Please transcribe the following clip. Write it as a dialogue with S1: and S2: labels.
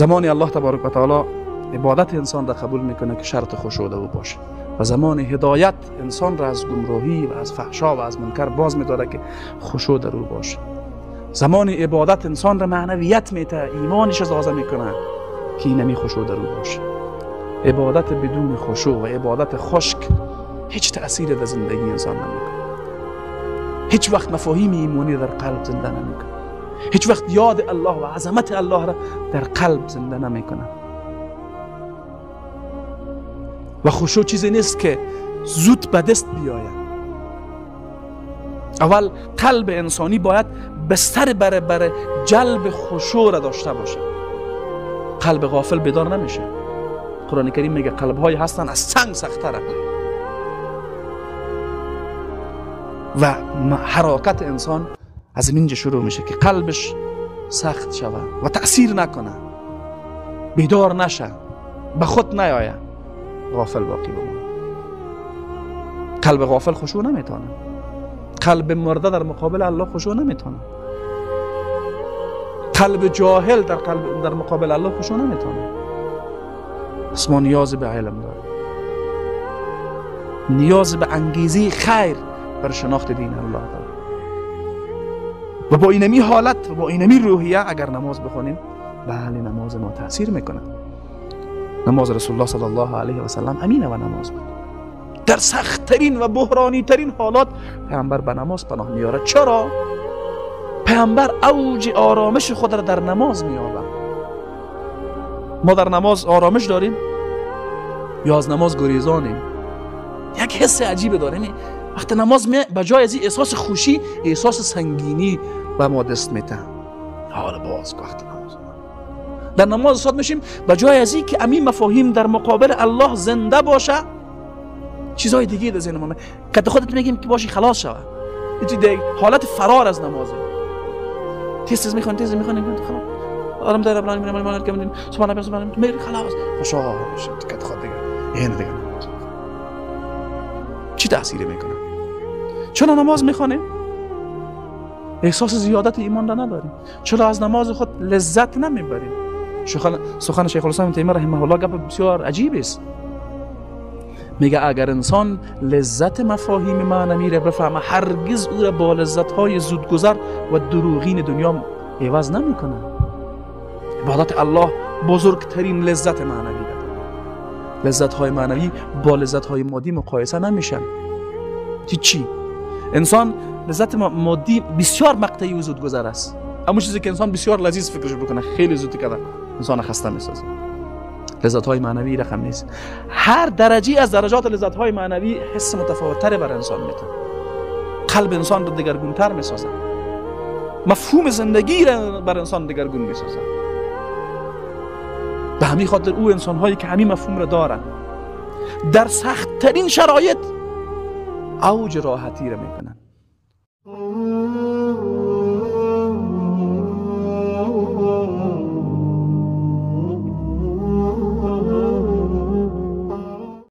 S1: زمانی الله تبارک و تعالی عبادت انسان را قبول میکنه که شرط خشوع او باشه و زمان هدایت انسان را از گمراهی و از فحشا و از منکر باز می‌داره که خشوع در او باشه. زمان عبادت انسان را معنویت میده، ایمانش تازه میکنه که اینمی خشوع در او باشه. عبادت بدون خشوع و عبادت خشک هیچ تأثیر در زندگی انسان نمیکنه. هیچ وقت مفاهیم ایمانی در قلب زنده نمیکنه. هیچ وقت یاد الله و عظمت الله را در قلب زنده نمیکنه. و خشوع چیزی نیست که زود به دست بیاید. اول قلب انسانی باید بستر بر جلب خشوع را داشته باشه. قلب غافل بیدار نمیشه. قرآن کریم میگه قلب‌های هستن از سنگ سخت‌تره و حرکت انسان از اینجا شروع میشه که قلبش سخت شوه و تأثیر نکنه، بیدار نشه، به خود نیاید، غافل باقی بمونه. قلب غافل خشوع نمیتونه. قلب مرده در مقابل الله خشوع نمیتونه. قلب جاهل در مقابل الله خشوع نمیتونه. پس ما نیاز به علم داریم، نیاز به انگیزه خیر بر شناخت دین الله داریم و با اینمی حالت و با اینمی روحیه اگر نماز بخونیم، بله نماز ما تأثیر میکنه. نماز رسول الله صلی الله علیه و سلم امینه و نماز بود. در سخت‌ترین و بحرانی ترین حالات پیامبر به نماز پناه میاره. چرا؟ پیامبر اوج آرامش خود را در نماز مییابه. ما در نماز آرامش داریم یا از نماز گریزانیم؟ یک حس عجیب داریم. وقتی نماز به جای از این احساس خوشی، احساس سنگینی به ما دست میده. حالا باز وقت نماز در نماز صاد میشیم، به جای از این که همین مفاهیم در مقابل الله زنده باشه، چیزهای دیگه در ذهن ما که خودت میگیم که باشی خلاص شوه. این حالت فرار از نمازه. تیز میخوان خلاص آرام داره بلند میرم مالک میدین سبحان الله سبحان الله میری خلاص خوشا شد که خود دیگه این دیگه چی تأثیری میکنه؟ چرا نماز میخوانیم؟ احساس زیادت ایمان را نداریم. چرا از نماز خود لذت نمیبریم؟ سخن شیخ الاسلام ابن تیمیه رحمه الله گپ بسیار عجیب است. میگه اگر انسان لذت مفاهیم معنوی را بفهمه، هرگز او را با لذت‌های زودگذر و دروغین دنیا عوض نمیکنه. عبادت الله بزرگترین لذت معنوی داره. لذت‌های معنوی با لذت‌های مادی مقایسه نمیشن. چی؟ انسان لذت مادی بسیار مقطعی و زودگذر است. اما چیزی که انسان بسیار لذیذ فکرش بکنه خیلی زود که انسان خسته میسازه. لذت‌های معنوی رقم نیست. هر درجه از درجات لذت‌های معنوی حس متفاوت‌تر بر انسان میده. قلب انسان رو دگرگون‌تر میسازه. مفهوم زندگی را بر انسان دگرگون میسازه. به همین خاطر او انسان‌هایی که همین مفهوم را دارن در سخت‌ترین شرایط اوج راحتی را میکنن.